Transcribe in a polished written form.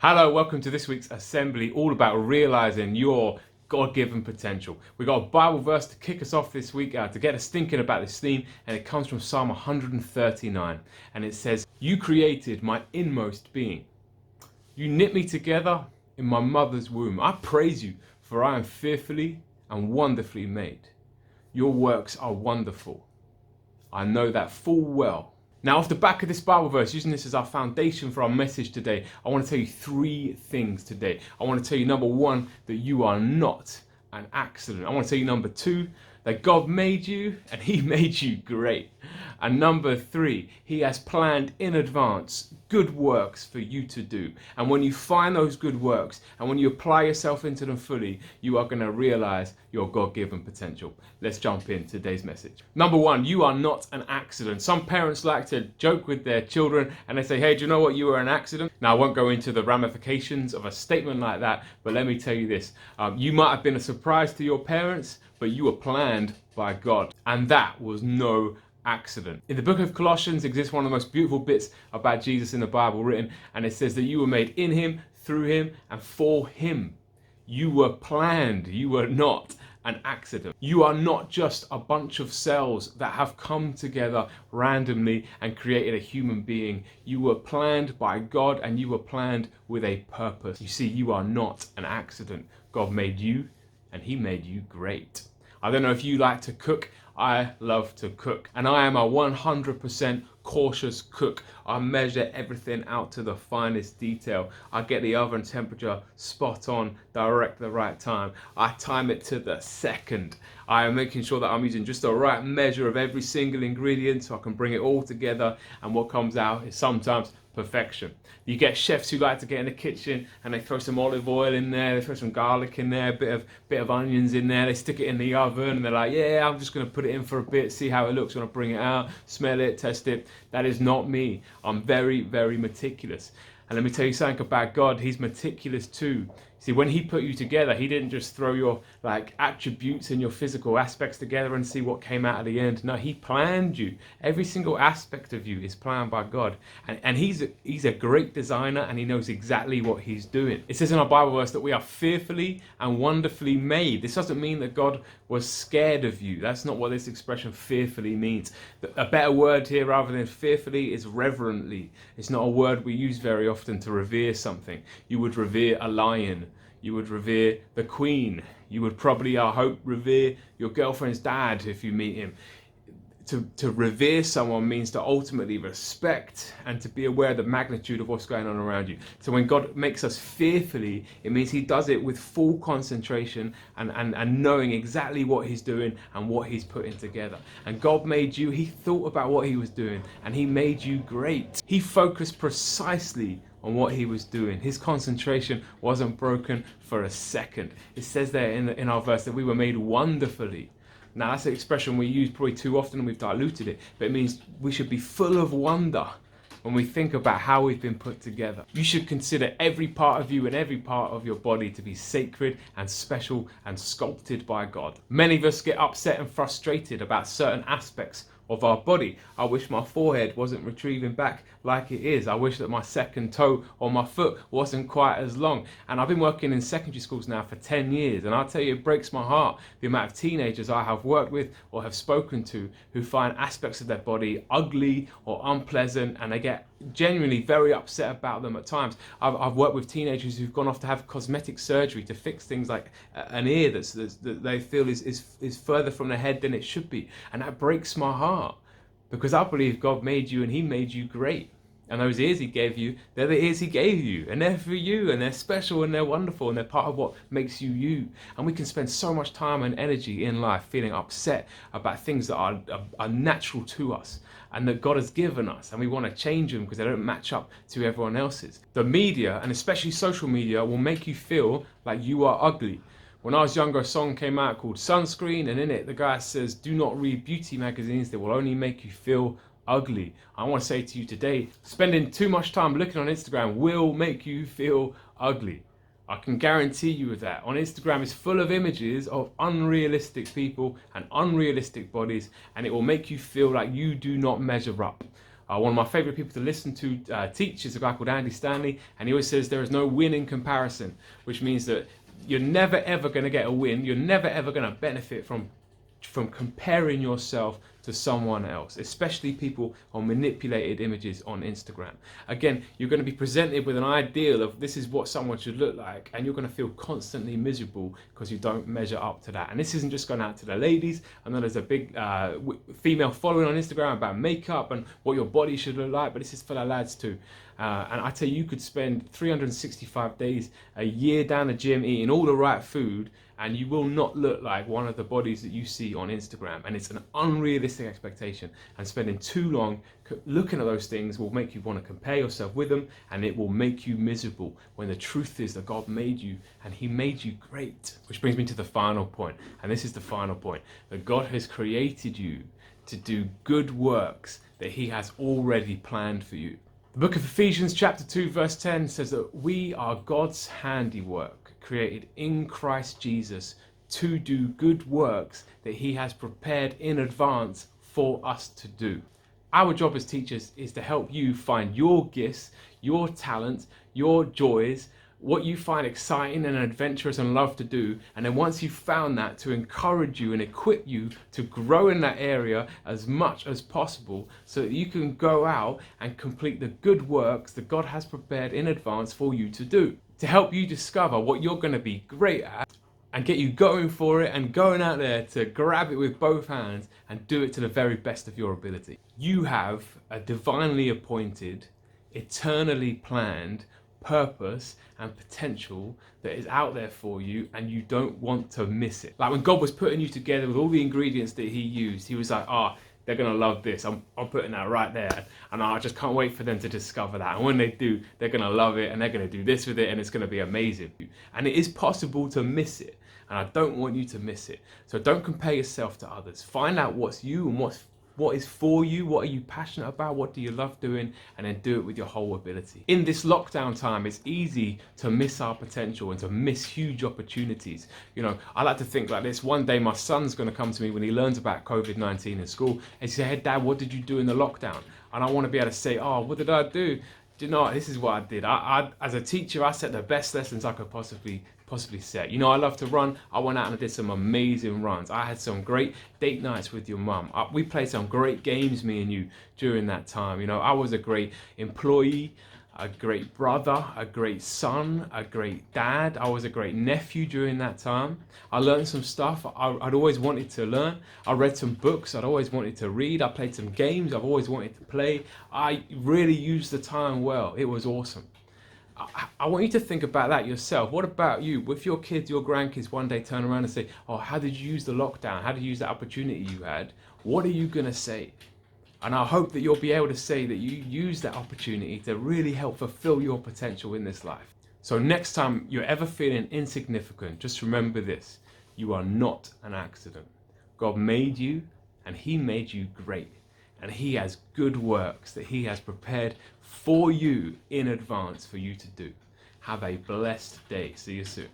Hello, welcome to this week's assembly, all about realizing your God-given potential. We've got a Bible verse to kick us off this week, to get us thinking about this theme, and it comes from Psalm 139. And it says, "You created my inmost being. You knit me together in my mother's womb. I praise you, for I am fearfully and wonderfully made. Your works are wonderful. I know that full well." Now, off the back of this Bible verse, using this as our foundation for our message today, I want to tell you three things today. I want to tell you, number one, that you are not an accident. I want to tell you, number two, that God made you and He made you great. And number three, He has planned in advance good works for you to do. And when you find those good works and when you apply yourself into them fully, you are going to realize your God-given potential. Let's jump in today's message. Number one, you are not an accident. Some parents like to joke with their children and they say, "Hey, do you know what? You are an accident." Now, I won't go into the ramifications of a statement like that, but let me tell you this. You might have been a surprise to your parents, but you were planned by God. And that was no accident. In the book of Colossians exists one of the most beautiful bits about Jesus in the Bible written, and it says that you were made in Him, through Him, and for Him. You were planned. You were not an accident. You are not just a bunch of cells that have come together randomly and created a human being. You were planned by God, and you were planned with a purpose. You see, you are not an accident. God made you and He made you great. I don't know if you like to cook. I love to cook, and I am a 100% cautious cook. I measure everything out to the finest detail. I get the oven temperature spot on, direct the right time. I time it to the second. I am making sure that I'm using just the right measure of every single ingredient so I can bring it all together, and what comes out is sometimes perfection. You get chefs who like to get in the kitchen and they throw some olive oil in there, they throw some garlic in there, a bit of onions in there, they stick it in the oven and they're like, "Yeah, I'm just going to put it in for a bit, see how it looks when I bring it out, smell it, test it." That is not me. I'm very, very meticulous. And let me tell you something about God. He's meticulous too. See, when He put you together, He didn't just throw your attributes and your physical aspects together and see what came out at the end. No, He planned you. Every single aspect of you is planned by God. And He's a great designer, and He knows exactly what He's doing. It says in our Bible verse that we are fearfully and wonderfully made. This doesn't mean that God was scared of you. That's not what this expression fearfully means. A better word here rather than fearfully is reverently. It's not a word we use very often to revere something. You would revere a lion. You would revere the Queen. You would probably, I hope, revere your girlfriend's dad if you meet him. To revere someone means to ultimately respect and to be aware of the magnitude of what's going on around you. So when God makes us fearfully, it means He does it with full concentration and knowing exactly what He's doing and what He's putting together. And God made you, He thought about what He was doing, and He made you great. He focused precisely on what He was doing. His concentration wasn't broken for a second. It says there in our verse that we were made wonderfully. Now, that's an expression we use probably too often and we've diluted it, but it means we should be full of wonder when we think about how we've been put together. You should consider every part of you and every part of your body to be sacred and special and sculpted by God. Many of us get upset and frustrated about certain aspects of our body. I wish my forehead wasn't retrieving back like it is. I wish that my second toe on my foot wasn't quite as long. And I've been working in secondary schools now for 10 years, and I'll tell you, it breaks my heart the amount of teenagers I have worked with or have spoken to who find aspects of their body ugly or unpleasant, and they get genuinely very upset about them at times. I've worked with teenagers who've gone off to have cosmetic surgery to fix things like an ear that they feel is further from the head than it should be, and that breaks my heart because I believe God made you and He made you great. And those ears He gave you, they're the ears He gave you, and they're for you, and they're special, and they're wonderful, and they're part of what makes you you. And we can spend so much time and energy in life feeling upset about things that are natural to us and that God has given us, and we want to change them because they don't match up to everyone else's. The media, and especially social media, will make you feel like you are ugly. When I was younger, a song came out called Sunscreen, and in it the guy says, "Do not read beauty magazines, they will only make you feel ugly." I want to say to you today, spending too much time looking on Instagram will make you feel ugly. I can guarantee you that. On Instagram is full of images of unrealistic people and unrealistic bodies, and it will make you feel like you do not measure up. One of my favorite people to listen to teach is a guy called Andy Stanley, and he always says there is no win in comparison, which means that you're never ever going to get a win. You're never ever going to benefit from comparing yourself to someone else, especially people on manipulated images on Instagram. Again, you're going to be presented with an ideal of this is what someone should look like, and you're going to feel constantly miserable because you don't measure up to that. And this isn't just going out to the ladies. I know there's a big female following on Instagram about makeup and what your body should look like, but this is for the lads too. And I tell you could spend 365 days a year down the gym eating all the right food, and you will not look like one of the bodies that you see on Instagram. And it's an unrealistic expectation, and spending too long looking at those things will make you want to compare yourself with them, and it will make you miserable, when the truth is that God made you and he made you great. Which brings me to the final point, and this is the final point, that God has created you to do good works that he has already planned for you. The book of Ephesians chapter 2 verse 10 says that we are God's handiwork, created in Christ Jesus to do good works that he has prepared in advance for us to do. Our job as teachers is to help you find your gifts, your talents, your joys, what you find exciting and adventurous and love to do, and then once you've found that, to encourage you and equip you to grow in that area as much as possible, so that you can go out and complete the good works that God has prepared in advance for you to do, to help you discover what you're going to be great at and get you going for it and going out there to grab it with both hands and do it to the very best of your ability. You have a divinely appointed, eternally planned purpose and potential that is out there for you, and you don't want to miss it. Like when God was putting you together with all the ingredients that he used, he was like, they're gonna love this. I'm putting that right there, and I just can't wait for them to discover that. And when they do, they're gonna love it, and they're gonna do this with it, and it's gonna be amazing. And it is possible to miss it, and I don't want you to miss it. So don't compare yourself to others. Find out what's you and what is for you, what are you passionate about, what do you love doing, and then do it with your whole ability. In this lockdown time, it's easy to miss our potential and to miss huge opportunities. You know, I like to think like this. One day my son's gonna come to me when he learns about COVID-19 in school, and he say, "Hey Dad, what did you do in the lockdown?" And I wanna be able to say, what did I do? Do you know what? This is what I did. I as a teacher, I set the best lessons I could possibly set. You know, I love to run. I went out and I did some amazing runs. I had some great date nights with your mum. We played some great games, me and you, during that time. You know, I was a great employee, a great brother, a great son, a great dad. I was a great nephew during that time. I learned some stuff I'd always wanted to learn. I read some books I'd always wanted to read. I played some games I've always wanted to play. I really used the time well. It was awesome. I want you to think about that yourself. What about you? If your kids, your grandkids one day turn around and say, how did you use the lockdown? How did you use that opportunity you had? What are you going to say? And I hope that you'll be able to say that you use that opportunity to really help fulfill your potential in this life. So next time you're ever feeling insignificant, just remember this. You are not an accident. God made you, and he made you great. And he has good works that he has prepared for you in advance for you to do. Have a blessed day. See you soon.